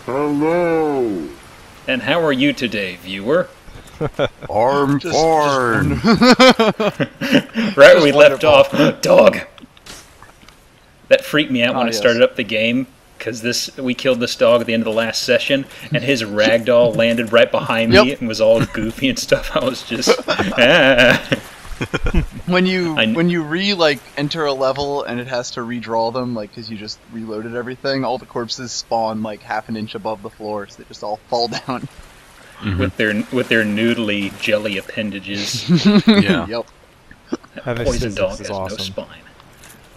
Hello. And how are you today, viewer? I'm fine. Right where we left off. Dog! That freaked me out when I started up the game, because we killed this dog at the end of the last session, and his ragdoll landed right behind me and was all goofy and stuff. I was just... When you enter a level and it has to redraw them, like, because you just reloaded everything, all the corpses spawn like half an inch above the floor, so they just all fall down. With their noodly jelly appendages. Yeah. Yep. Poison dog has no spine.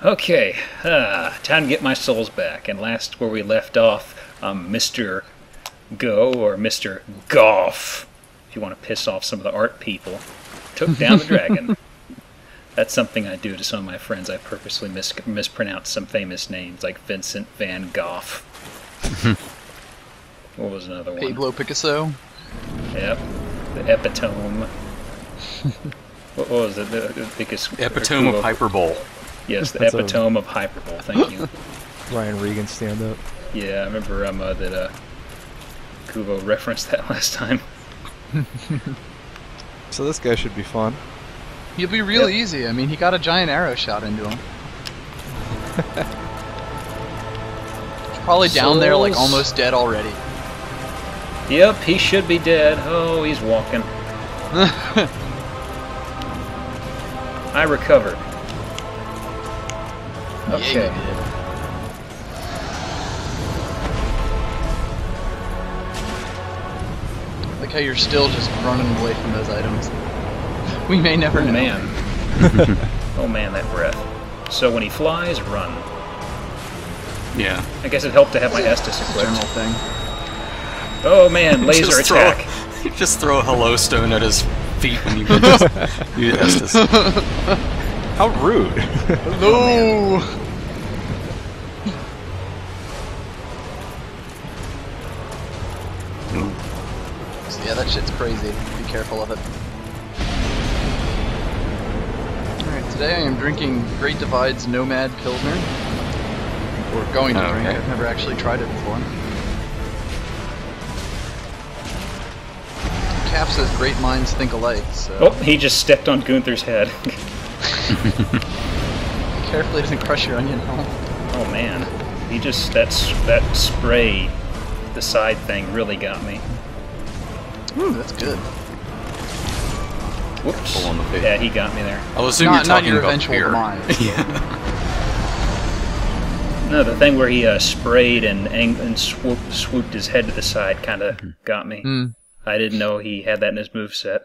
Okay, time to get my souls back. And last where we left off, Mr. Go, or Mr. Goff, if you want to piss off some of the art people, took down the dragon. That's something I do to some of my friends. I purposely mispronounce some famous names, like Vincent van Gogh. What was another one? Pablo Picasso. Yep. The epitome. What was it? The biggest... Epitome of hyperbole. Yes, the epitome of hyperbole. Thank you. Ryan Regan stand-up. Yeah, I remember that Kuvo referenced that last time. So this guy should be fun. He'll be real easy. I mean, he got a giant arrow shot into him. He's probably down there, like, almost dead already. Yep, he should be dead. Oh, he's walking. I recovered. Okay. Yeah, you did. Like how you're still just running away from those items. We may never know. Man. Oh man, that breath. So when he flies, run. Yeah. I guess it helped to have my Estus equipped. General thing. Oh man, laser attack. Just throw a hello stone at his feet when you use Estus. How rude. Hello! So yeah, that shit's crazy. Be careful of it. Alright, today I am drinking Great Divide's Nomad Pilsner. Or going to drink. I've never actually tried it before. Cap says great minds think alike, so... Oh, he just stepped on Gunther's head. Carefully doesn't crush your onion hole. Oh man, he just that spray, the side thing really got me. Ooh, that's good. Whoops. Full on the face. Yeah, he got me there. I'll assume you're talking your about eventual beer. demise. Yeah. No, the thing where he sprayed and swooped his head to the side kind of got me. I didn't know he had that in his moveset.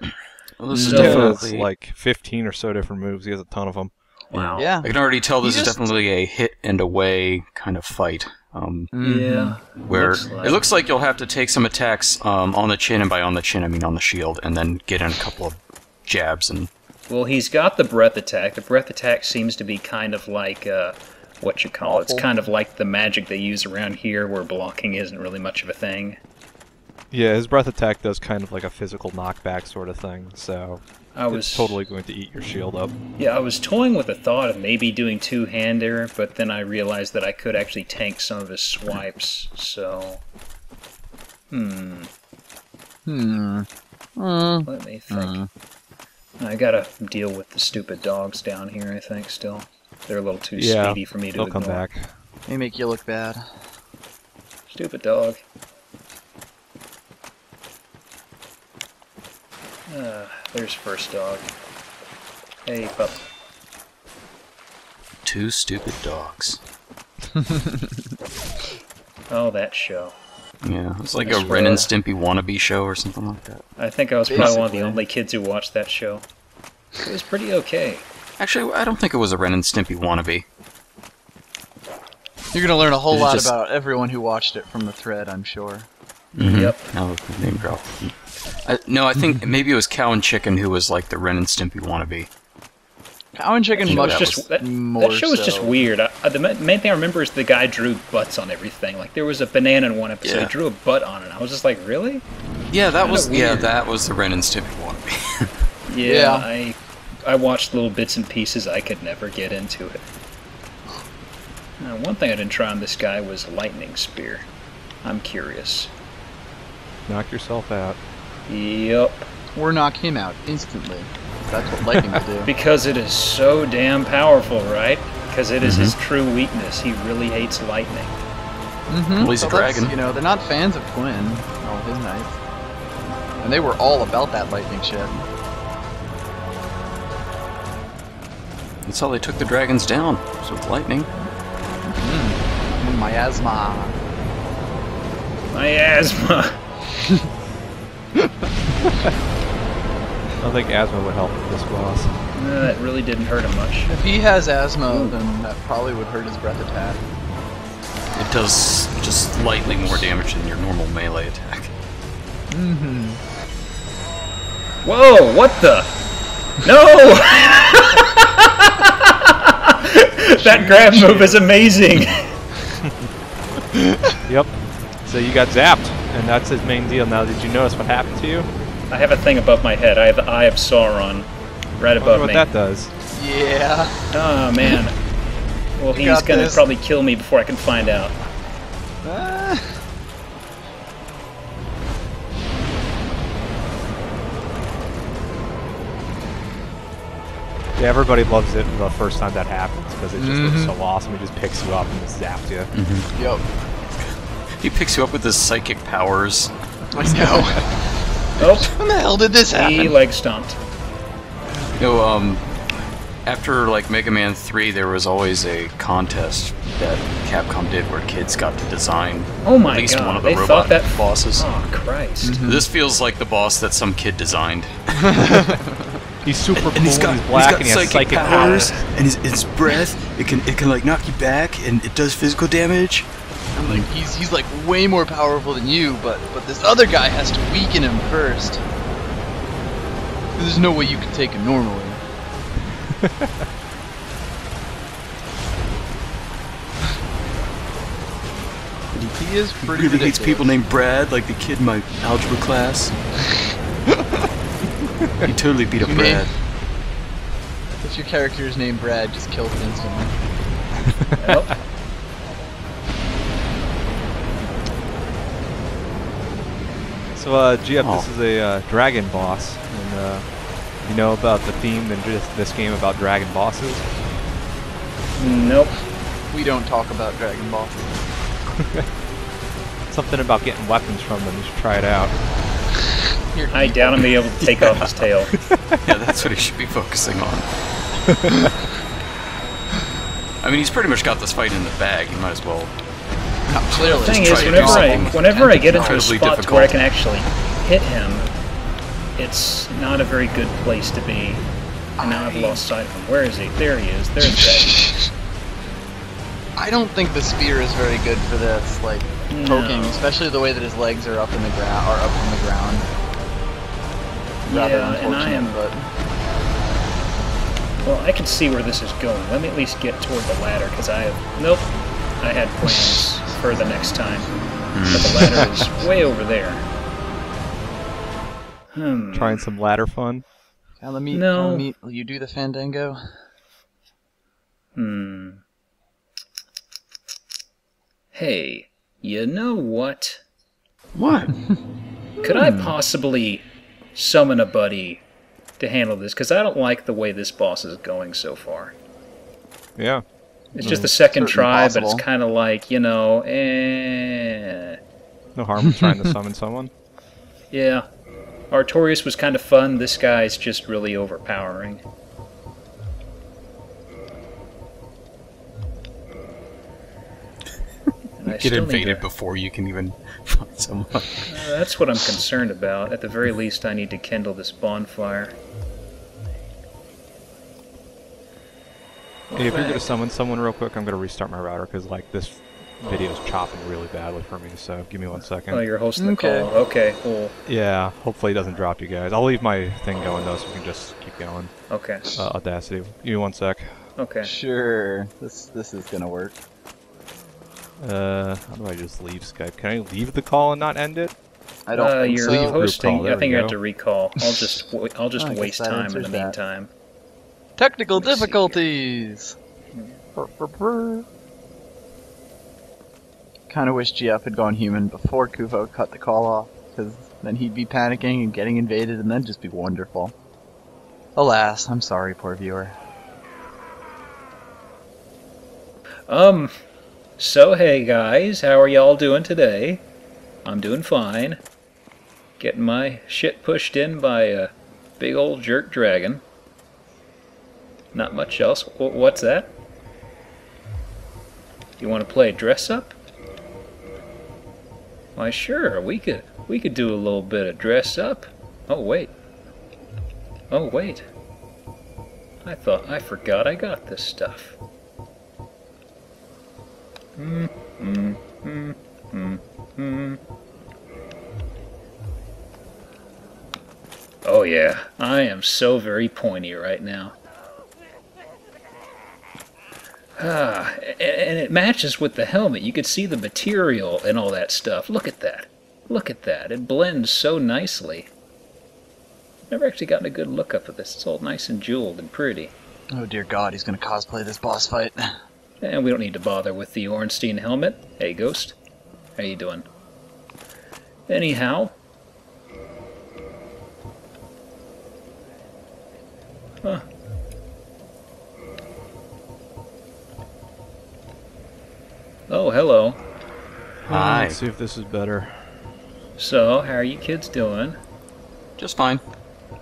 Well, this is He has definitely like 15 or so different moves. He has a ton of them. Wow. Yeah. I can already tell this is definitely a hit and away kind of fight. Yeah. Where it looks like you'll have to take some attacks on the chin, and by on the chin I mean on the shield, and then get in a couple of jabs and. Well, he's got the breath attack. The breath attack seems to be kind of like what you call it. It's kind of like the magic they use around here, where blocking isn't really much of a thing. Yeah, his breath attack does kind of like a physical knockback sort of thing, so it's totally going to eat your shield up. Yeah, I was toying with the thought of maybe doing two-hander, but then I realized that I could actually tank some of his swipes, so... Let me think. I gotta deal with the stupid dogs down here, I think, still. They're a little too speedy for me to ignore. They'll come back. They make you look bad. Stupid dog. There's first dog. Hey, pup. Two stupid dogs. Oh, that show. Yeah, it's like a Ren and Stimpy wannabe show or something like that. I think I was probably one of the only kids who watched that show. It was pretty okay. Actually, I don't think it was a Ren and Stimpy wannabe. You're gonna learn a whole lot about everyone who watched it from the thread, I'm sure. Yep. Now the name drop. No, I think maybe it was Cow and Chicken who was like the Ren and Stimpy wannabe. Cow and Chicken much more that show was just weird. The main thing I remember is the guy drew butts on everything. Like there was a banana in one episode, he drew a butt on it. I was just like, really? Yeah, that was the Ren and Stimpy wannabe. Yeah, I watched little bits and pieces. I could never get into it. One thing I didn't try on this guy was lightning spear. I'm curious. Knock yourself out. Yup. Or knock him out instantly. That's what lightning will do. Because it is so damn powerful, right? Because it is his true weakness. He really hates lightning. Well, he's a dragon. You know, they're not fans of Quinn, all his knights. And they were all about that lightning shit. That's how they took the dragons down, was with lightning. Miasma. Miasma. I don't think asthma would help with this boss. That really didn't hurt him much. If he has asthma, then that probably would hurt his breath attack. It does just slightly more damage than your normal melee attack. Whoa, what the? No! That grab move is amazing! Yep. So you got zapped, and that's his main deal. Now, did you notice what happened to you? I have a thing above my head. I have the Eye of Sauron right above what me. that does. Yeah. Oh, man. Well, he's gonna probably kill me before I can find out. Yeah, everybody loves it the first time that happens because it just looks so awesome. He just picks you up and just zaps you. Yep. He picks you up with his psychic powers. I know. Oh, when the hell did this happen? he leg stomped. You know, after like Mega Man 3, there was always a contest that Capcom did where kids got to design Oh my at least god, one of the they robot thought that bosses. Oh Christ. This feels like the boss that some kid designed. He's super cool, And he's got black, and he has psychic powers. and his breath, it can like knock you back, and it does physical damage. I'm like, he's like way more powerful than you, but this other guy has to weaken him first. There's no way you can take him normally. He is pretty Really ridiculous. hates people named Brad, like the kid in my algebra class. He totally beat up Brad. If your character's named Brad, just kill him instantly. Nope. So, GF, this is a dragon boss, and you know about the theme in this game about dragon bosses? Nope. We don't talk about Dragon Ball. Something about getting weapons from them. You should try it out. I doubt I'm be able to take off his tail. Yeah, that's what he should be focusing on. I mean, he's pretty much got this fight in the bag. He might as well. Clearly. The thing Just is, try to do something whenever I get into a incredibly spot difficult. where I can actually hit him, it's not a very good place to be. And now I've lost sight of him. Where is he? There he is. There's that. I don't think the spear is very good for this, like poking, especially the way that his legs are up in the ground, or up from the ground. Rather Yeah, and I am. but Well, I can see where this is going. Let me at least get toward the ladder, because I have. Nope. I had plans for the next time. But the ladder is way over there. Trying some ladder fun? Will you do the Fandango? Hey, you know what? What? Could I possibly summon a buddy to handle this? Because I don't like the way this boss is going so far. Yeah. It's just the second try, possible. but it's kind of like, you know, No harm in trying to summon someone. Yeah. Artorias was kind of fun. This guy's just really overpowering. And I Get still need invaded to- before you can even find someone. That's what I'm concerned about. At the very least, I need to kindle this bonfire. Hey, if you're gonna summon someone real quick, I'm gonna restart my router because like this video's chopping really badly for me. So give me 1 second. Oh, you're hosting the Okay. call. Okay, cool. Yeah, hopefully it doesn't drop you guys. I'll leave my thing going though, so we can just keep going. Okay. Audacity. Give me 1 sec. Okay. Sure. This is gonna work. How do I just leave Skype? Can I leave the call and not end it? I don't think You're so. hosting. There I think we you have go. to recall. I'll just I guess waste that time in the answers that. meantime. Technical Let's see. difficulties. kind of wish GF had gone human before Kuvo cut the call off, because then he'd be panicking and getting invaded, and then just be wonderful. Alas, I'm sorry, poor viewer. So hey guys, how are y'all doing today? I'm doing fine. Getting my shit pushed in by a big old jerk dragon. Not much else. What's that? You want to play dress up? Why sure, we could do a little bit of dress up. Oh wait. Oh wait. I forgot I got this stuff. Oh yeah, I am so very pointy right now. And it matches with the helmet. You could see the material and all that stuff. Look at that. Look at that. It blends so nicely. Never actually gotten a good look up at this. It's all nice and jeweled and pretty. Oh dear God, he's gonna cosplay this boss fight. And we don't need to bother with the Ornstein helmet. Hey, Ghost. How you doing? Anyhow. Huh. Oh, hello. Hi. Let's see if this is better. So, how are you kids doing? Just fine.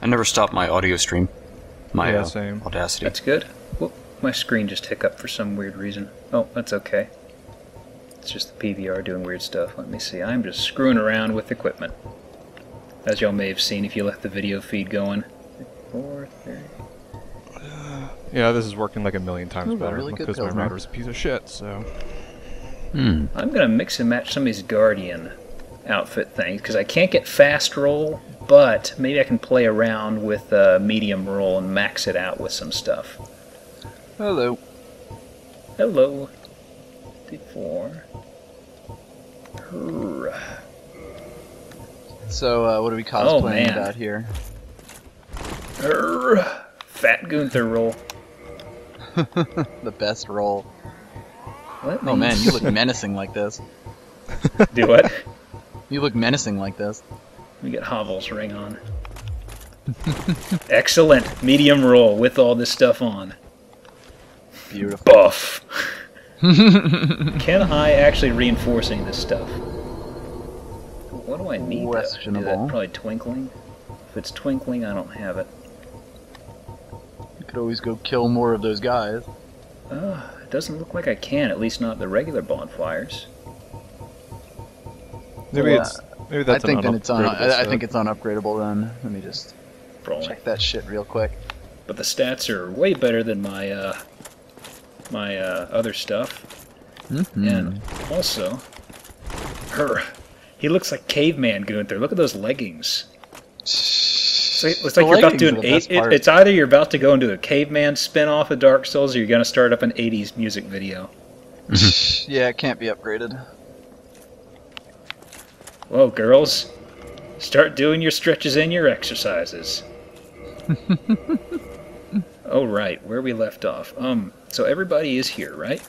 I never stopped my audio stream. My same. Audacity. That's good. Whoop, my screen just hiccuped for some weird reason. Oh, that's okay. It's just the PVR doing weird stuff. Let me see. I'm just screwing around with equipment. As y'all may have seen if you left the video feed going. 4, 3. Yeah, this is working like a million times better really good because my Pilsner. router's a piece of shit, so... I'm gonna mix and match some of these Guardian outfit things because I can't get fast roll, but maybe I can play around with medium roll and max it out with some stuff. Hello. Hello. D4. So, what are we cosplaying man. about here? Fat Gunther roll. The best role. Let Oh me man, you look menacing like this. do what? You look menacing like this. Let me get Hovel's ring on. Excellent. Medium roll with all this stuff on. Beautiful. Buff. Can I actually reinforcing this stuff? What do I need? To do Questionable. that? Probably twinkling. If it's twinkling, I don't have it. You could always go kill more of those guys. It doesn't look like I can. At least not the regular bonfires. Maybe Well, maybe that's I think an then it's I think unupgradable it's unupgradable then. Let me just Probably. check that shit real quick. But the stats are way better than my my other stuff. And also, he looks like caveman Gunther. Look at those leggings. Looks like you're about to do an it's either you're about to go into a caveman spin-off of Dark Souls, or you're gonna start up an '80s music video. Yeah, it can't be upgraded. Whoa, girls, start doing your stretches and your exercises. Oh right, where we left off. So everybody is here, right?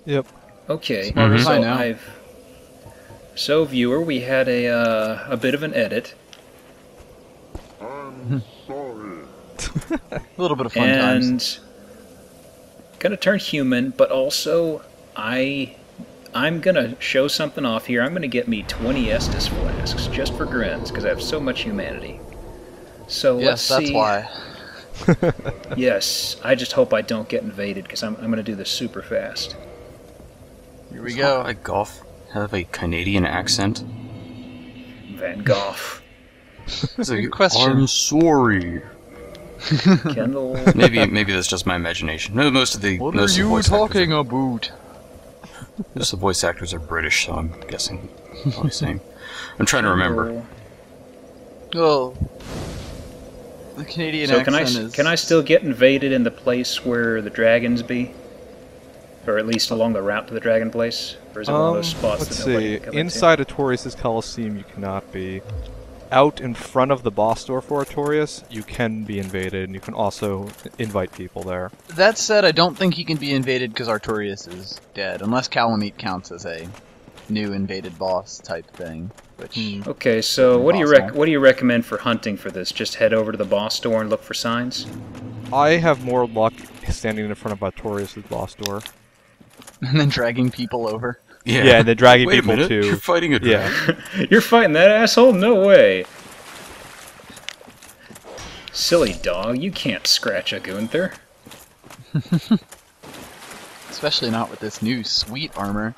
Yep. Okay. Smarter So than I know. So viewer, we had a bit of an edit. A little bit of fun times. And gonna turn human, but also I'm gonna show something off here. I'm gonna get me 20 Estus flasks just for grins because I have so much humanity. So let's Yes, see. that's why. Yes, I just hope I don't get invaded because I'm gonna do this super fast. Here we Does go. Like golf have a Canadian accent? Van Gogh, That's a good question. I'm sorry. Kendall. Maybe that's just my imagination. No, most of the What most are of the you voice actors talking about? most of the voice actors are British, so I'm guessing probably the same. I'm trying to remember. Well, the Canadian So accent is... can I still get invaded in the place where the dragons be? Or at least along the route to the dragon place? Or is it one of those spots Let's that nobody see. can come into? Inside Artorias' Coliseum, you cannot be. Out in front of the boss door for Artorias, you can be invaded, and you can also invite people there. That said, I don't think he can be invaded because Artorias is dead, unless Calamite counts as a new invaded boss type thing. Which Okay, so what do you recommend for hunting for this? Just head over to the boss door and look for signs? I have more luck standing in front of Artorias' boss door. and then dragging people over. Yeah, and then dragging Wait people a minute, too. You're fighting a dragon. Yeah. You're fighting that asshole? No way. Silly dog, you can't scratch a Gunther. Especially not with this new sweet armor.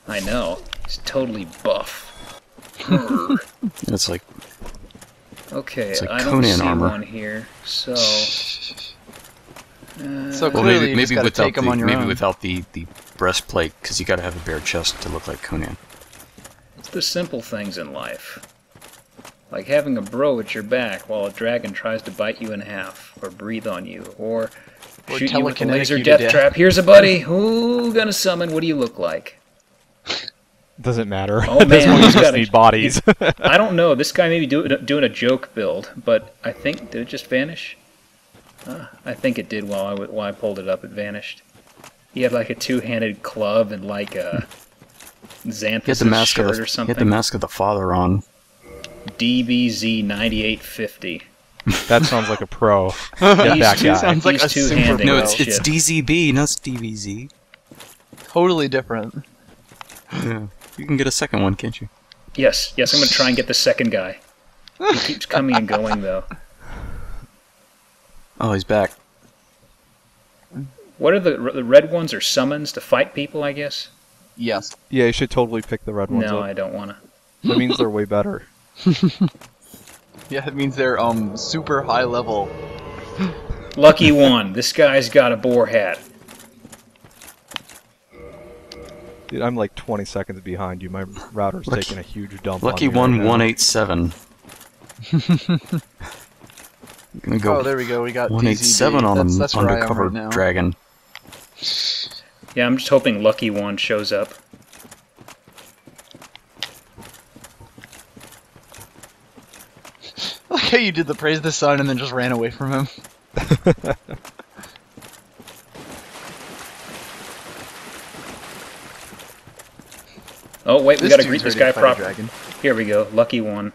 I know. He's totally buff. It's like Okay, It's like I don't Conan see armor. one here, so... So well, clearly you just gotta without take them on your own. without the breastplate, because you got to have a bare chest to look like Conan. It's the simple things in life. Like having a bro at your back while a dragon tries to bite you in half, or breathe on you, or shoot you with a telekinetic laser you to death death. trap. Here's a buddy. Who gonna summon? What do you look like? Doesn't matter. Oh, At this man, point, you he's just got a- need bodies. I don't know. This guy may be doing a joke build, but I think... Did it just vanish? I think it did while I pulled it up. It vanished. He had like a two-handed club and like a Xanthus shirt or something. He had the mask of the father on. DBZ 9850. That sounds like a pro. Get that guy. sounds like He's a two-handed. super No, pro. it's shit. DZB, not DVZ. Totally different. Yeah. You can get a second one, can't you? Yes, I'm gonna try and get the second guy. He keeps coming and going though. Oh, he's back. What are the red ones? Are summons to fight people, I guess? Yes. Yeah, you should totally pick the red ones No, up. I don't wanna. That means they're way better. Yeah, it means they're super high level. Lucky one. This guy's got a boar hat. Dude, I'm like 20 seconds behind you. My router's taking a huge dump Lucky on me one right now. 187. I'm gonna go Oh, there we go. We got 187 DZB. on an That's where I am undercover right now. dragon. Yeah, I'm just hoping Lucky One shows up. Like how you did the praise the sun and then just ran away from him. Oh wait, we This gotta dude's greet this ready guy to fight a proper. dragon. Here we go, Lucky One.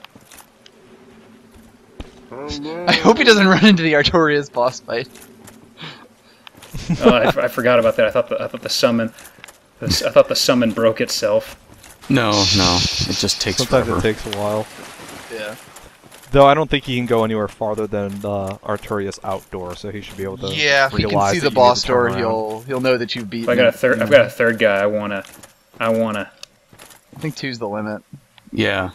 I hope he doesn't run into the Artorias boss fight. Oh, I forgot about that. I thought the summon broke itself. No, it just takes Sometimes forever. it takes a while. Yeah. Though I don't think he can go anywhere farther than Artorias outdoor, so he should be able to. Yeah, if he can realize see that the you need boss to turn door, around. he'll know that you've beaten. If I got a third. I've got a third guy. I wanna. I think 2's the limit. Yeah.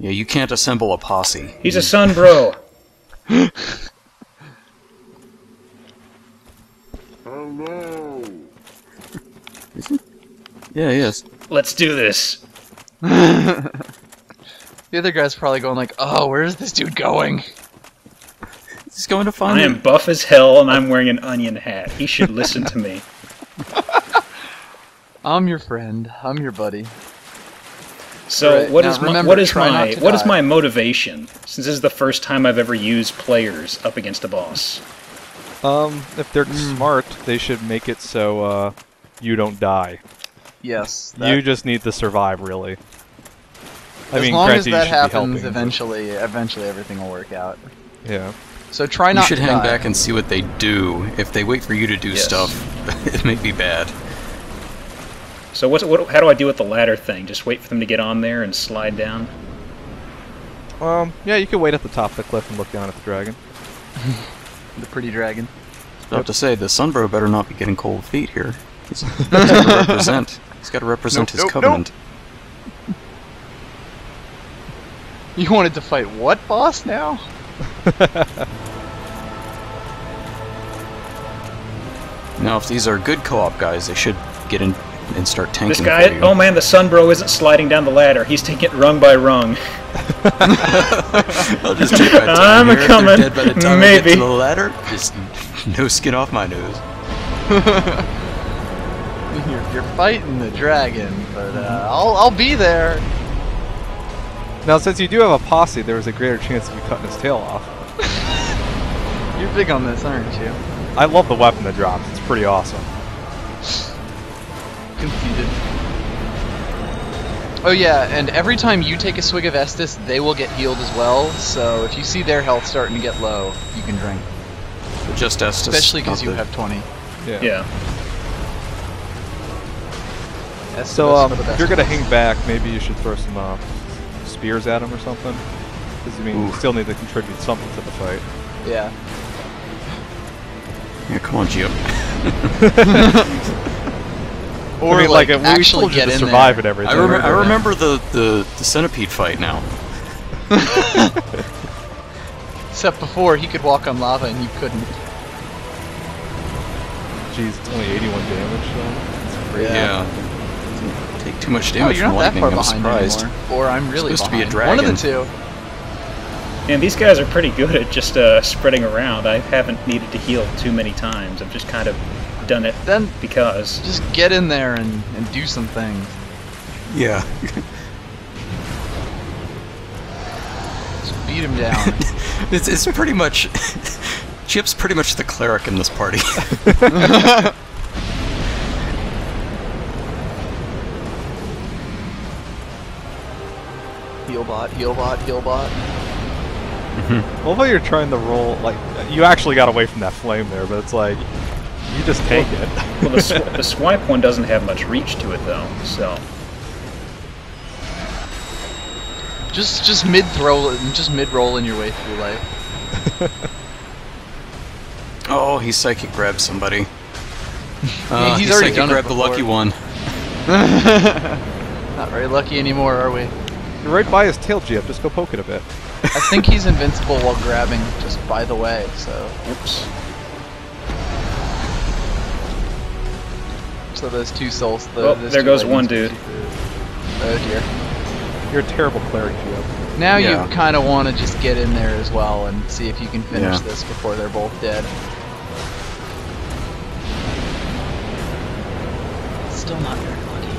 Yeah, you can't assemble a posse. He's a sun bro. Yeah, he is. Let's do this. The other guy's probably going like, "Oh, where is this dude going?" He's going to find I am him. buff as hell, and I'm wearing an onion hat. He should listen to me. I'm your friend. I'm your buddy. So Right, what now is remember, what is try not my to what is die. my motivation? Since this is the first time I've ever used players up against a boss. If they're smart, they should make it so you don't die. Yes. You just need to survive, really. I as mean, long as granted, that you should be happens, helping, but- eventually everything will work out. Yeah. So try You not should to hang die. back and see what they do. If they wait for you to do Yes. stuff, it may be bad. So how do I deal with the ladder thing? Just wait for them to get on there and slide down? Yeah, you can wait at the top of the cliff and look down at the dragon. The pretty dragon. About to say, the Sunbro better not be getting cold feet here. He's got to represent. He's got to represent his Nope, covenant. You wanted to fight what boss now? Now, if these are good co-op guys, they should get in and start tanking This guy, for you. oh man, the sun bro isn't sliding down the ladder. He's taking it rung by rung. I'll just take my time I'm here. If they're coming. dead by the time I Maybe. get to the ladder, just no skin off my nose. You're fighting the dragon, but I'll be there. Now, since you do have a posse, there is a greater chance of you cutting his tail off. You're big on this, aren't you? I love the weapon that drops. It's pretty awesome. Conceited. Oh yeah, and every time you take a swig of Estus, they will get healed as well. So if you see their health starting to get low, you can drink. Just Estus. Especially because you have 20. Yeah. Estus So for the if best you're gonna ones. hang back, maybe you should throw some spears at him or something. Because I mean, you still need to contribute something to the fight. Yeah. Yeah, come on, Gio. Or I mean, like we actually told you get to in survive there. and everything. I remember the centipede fight now. Except before, he could walk on lava and you couldn't. Jeez, it's only 81 damage, so it's crazy. Yeah. Doesn't take too much Oh, damage you're from not that lightning. far I'm behind surprised. anymore. Or I'm really Supposed to be a behind. One of the dragon. two. And these guys are pretty good at just spreading around. I haven't needed to heal too many times. I've just kind of done it Then because. just get in there and do some things. Yeah. Just beat him down. It's pretty much... Chip's pretty much the cleric in this party. Heal bot, heal bot, heal bot. Well, while you're trying to roll, like, you actually got away from that flame there, but it's like, you just tank it. Well, the swipe one doesn't have much reach to it, though, so. Just mid rolling your way through life. Oh, he psychic grabbed somebody. Yeah, he's he already psychic done it grabbed the lucky before. one. Not very lucky anymore, are we? You're right by his tail, Jip. Just go poke it a bit. I think he's invincible while grabbing, just by the way, so. Oops. So those two souls. Oh, those there two goes leggings one are dude. Oh dear. You're a terrible cleric, Jip. Now Yeah. you kind of want to just get in there as well and see if you can finish Yeah. this before they're both dead. Still not very lucky.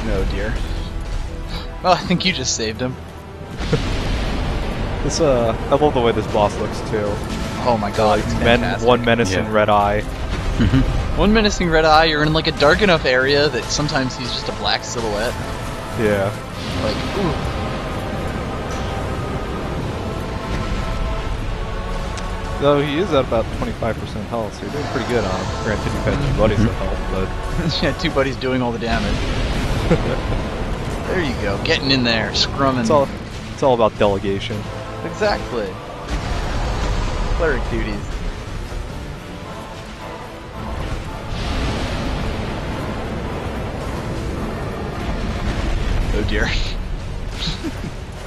Oh dear. Well, I think you just saved him. This, I love the way this boss looks, too. Oh my god, it's fantastic. One menacing Yeah. red eye. One menacing red eye, you're in like a dark enough area that sometimes he's just a black silhouette. Yeah. Like, ooh. Though he is at about 25% health, so you're doing pretty good on him. Granted, you've had two buddies to help, but... Yeah, two buddies doing all the damage. There you go, getting in there, scrumming. It's all about delegation. Exactly. Cleric duties. Oh dear.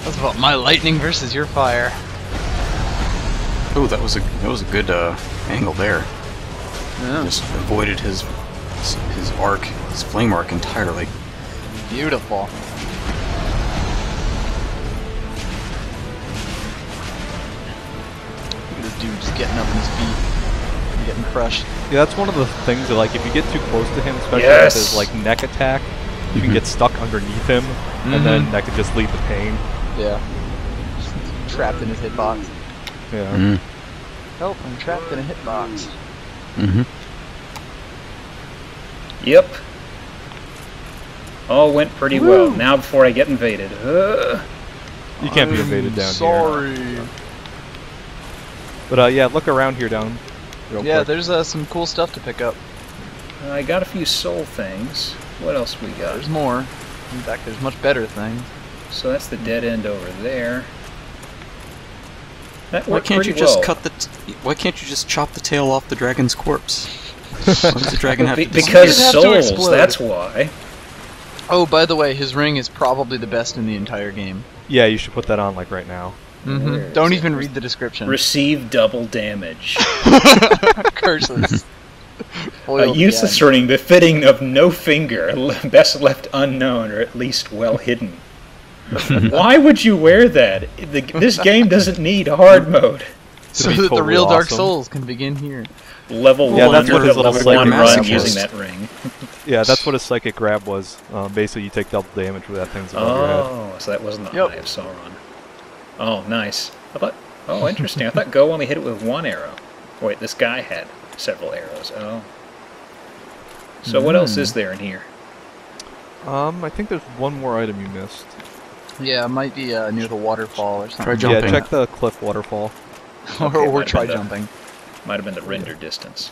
That's about my lightning versus your fire. Oh, that was a good angle there. Yeah. Just avoided his arc, his flame arc entirely. Beautiful. Look at this dude just getting up on his feet and getting crushed. Yeah, that's one of the things that, like, if you get too close to him, especially Yes! with his, like, neck attack, you can get stuck underneath him, and then that could just lead to pain. Yeah. Just trapped in his hitbox. Yeah. Help, I'm trapped in a hitbox. Yep. All went pretty well. Now before I get invaded. You can't be invaded down here. Sorry. But, yeah, look around here down. Real Yeah, quick. there's some cool stuff to pick up. I got a few soul things. What else we got? There's more. In fact, there's much better things. So that's the dead end over there. That Why worked can't you pretty just well. Why can't you just chop the tail off the dragon's corpse? Why does the dragon have to? Because You'd have to souls, explode. that's why. Oh, by the way, his ring is probably the best in the entire game. Yeah, you should put that on, like, right now. Where Don't is even it? read the description. Receive double damage. Curses. A Foiled useless again. ring befitting of no finger, best left unknown or at least well hidden. Why would you wear that? This game doesn't need hard mode. So be that the totally real Dark awesome. Souls can begin here. level Yeah, one, that's what his level little one psychic run grab using was. that ring. Yeah, that's what a psychic grab was. Basically, you take double damage with that thing's above your head. Oh, so that wasn't the Yep. Eye of Sauron. Oh, nice. I thought. Oh, interesting. I thought Go only hit it with one arrow. Wait, this guy had several arrows. Oh. So what else is there in here? I think there's one more item you missed. Yeah, it might be near the waterfall or something. Try jumping. Yeah, check the cliff waterfall. or might try have been jumping. Might have been the render distance.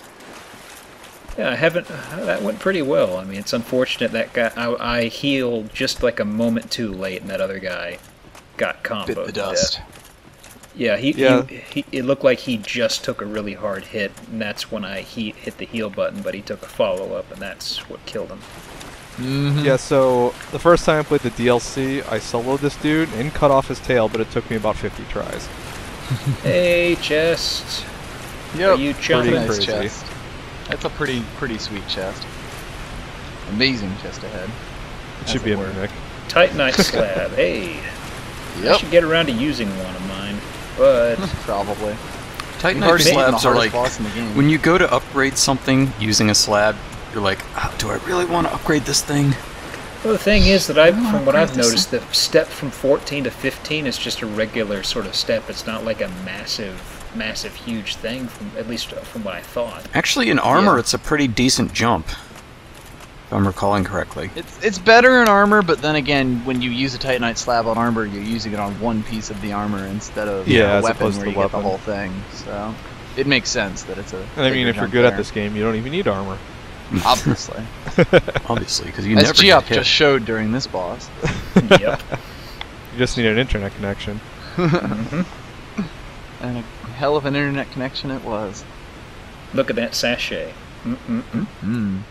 Yeah, I haven't. That went pretty well. I mean, it's unfortunate that guy. I healed just like a moment too late, and that other guy got comboed. Bit the to dust. death. Yeah, he it looked like he just took a really hard hit, and that's when I hit the heal button. But he took a follow up, and that's what killed him. Yeah, so the first time I played the DLC, I soloed this dude and cut off his tail, but it took me about 50 tries. Hey, chest. Yep. Are you jumping? Pretty nice Crazy. chest. That's a pretty sweet chest. Amazing chest ahead. It should be a mimic. Titanite slab. Hey. I Yep. should get around to using one of mine, but Probably. Titanite already beaten the slabs are hardest like boss in the game. when you go to upgrade something using a slab, you're like, do I really want to upgrade this thing? well, the thing is that from what I've upgrade this noticed, the step from 14 to 15 is just a regular sort of step. It's not like a massive, huge thing. At least from what I thought. Actually, in armor, Yeah. it's a pretty decent jump, if I'm recalling correctly. It's better in armor, but then again, when you use a Titanite slab on armor, you're using it on one piece of the armor instead of Yeah, a as weapon opposed where to you get the weapon. whole thing. So it makes sense that it's a. And I mean, bigger if you're jump good at there. this game, you don't even need armor. Obviously, Obviously, because you as never Geoff get hit. just showed during this boss. Yep. You just need an internet connection. Mhm. And a hell of an internet connection it was. Look at that sachet. Mm-mm-mm. Mm.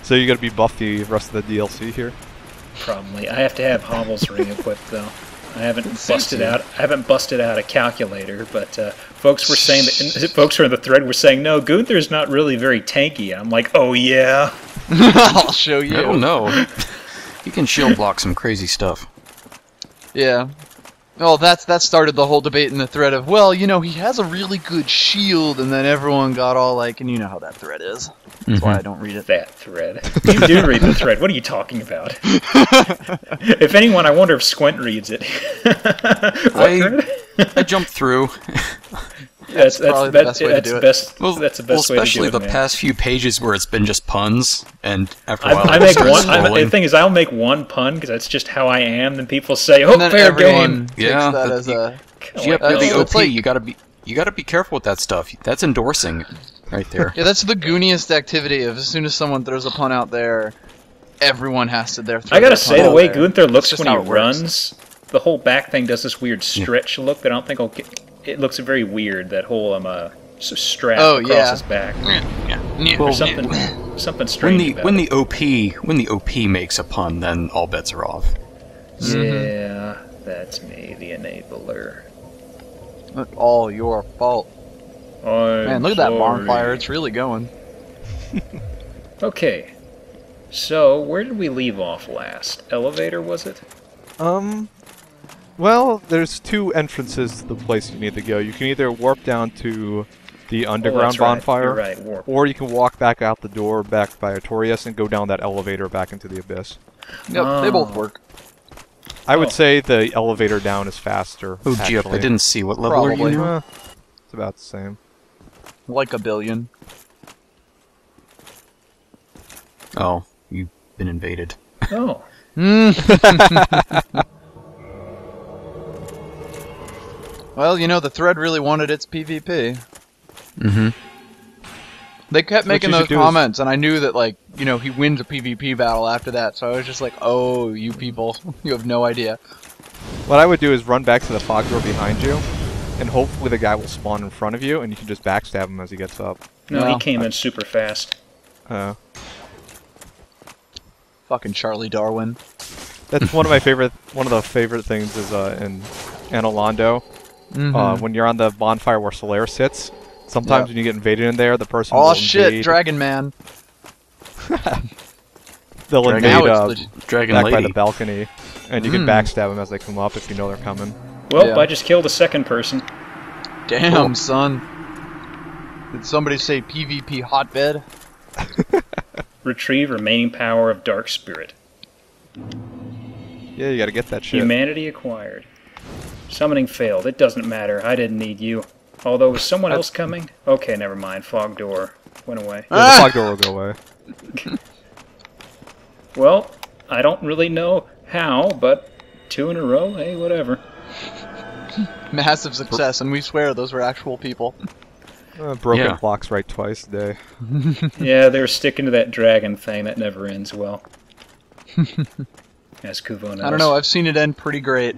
So you gotta be buffed the rest of the DLC here? Probably. I have to have Hovel's ring equipped though. I haven't suits busted you. out. I haven't busted out a calculator, but folks were saying that. Folks were in the thread were saying, no, Gunther's not really very tanky. I'm like, oh yeah. I'll show you. I don't know. You can shield block some crazy stuff. Yeah. Well, that started the whole debate in the thread of, well, you know, he has a really good shield, and then everyone got all like, and you know how that thread is. That's why I don't read it. That thread. You do read the thread. What are you talking about? If anyone, I wonder if Squint reads it. What thread? I jumped through. That's probably the best way to do it. That's the best way to do especially it, the man. past few pages where it's been just puns, and after a while, I it make starts one. scrolling. The thing is, I'll make one pun because that's just how I am. Then people say, "Oh, And then fair everyone game." takes Yeah, that that- as a... Yep, you're the it's OP. like- You gotta be careful with that stuff. That's endorsing right there. Yeah, that's the gooniest activity of as soon as someone throws a pun out there, everyone has to throw I gotta their say, pun the out way there. Gunther looks That's just when how he it works. runs, the whole back thing does this weird stretch look that I don't think will get. It looks very weird. That whole strap Oh, across yeah. his back. Well, There's something strange about when it. the OP makes a pun, then all bets are off. Yeah, that's me, the enabler. Look, all your fault. Man, look at that bonfire. It's really going. Okay, so where did we leave off last? Elevator, was it? Well, there's two entrances to the place you need to go. You can either warp down to the underground that's right. bonfire, You're right, warp. or you can walk back out the door back by Artorias and go down that elevator back into the abyss. Yep, they both work. I Oh. would say the elevator down is faster. Oh, gee, I actually. didn't see what level are you Probably. now? It's about the same. Like a billion. Oh, you've been invaded. Oh, Well, you know, the thread really wanted its PvP. Mm-hmm. They kept making you those should do is- comments, and I knew that, like, you know, he wins a PvP battle after that, so I was just like, oh, you people, you have no idea. What I would do is run back to the fog door behind you, and hopefully the guy will spawn in front of you, and you can just backstab him as he gets up. no, No. he came in super fast. Fucking Charlie Darwin. That's one of the favorite things is in Anolando, when you're on the bonfire where Solaris sits. Sometimes Yep. when you get invaded in there, the person Oh will shit, invade. Dragon Man. They'll Dragon- invade Now it's legit. Dragon back by Lady. the balcony, and you can backstab them as they come up if you know they're coming. Well, Yeah. I just killed a second person. Damn, son. Did somebody say PvP hotbed? Retrieve remaining power of Dark Spirit. Yeah, you gotta get that shit. Humanity acquired. Summoning failed. It doesn't matter. I didn't need you. Although, was someone else coming? Okay, never mind. Fog door went away. Yeah, the fog door will go away. Well, I don't really know how, but 2 in a row? Hey, whatever. Massive success, and we swear those were actual people. Broken clocks right twice a day. Yeah, they're sticking to that dragon thing. That never ends well. As Kuvo knows. I don't know, I've seen it end pretty great.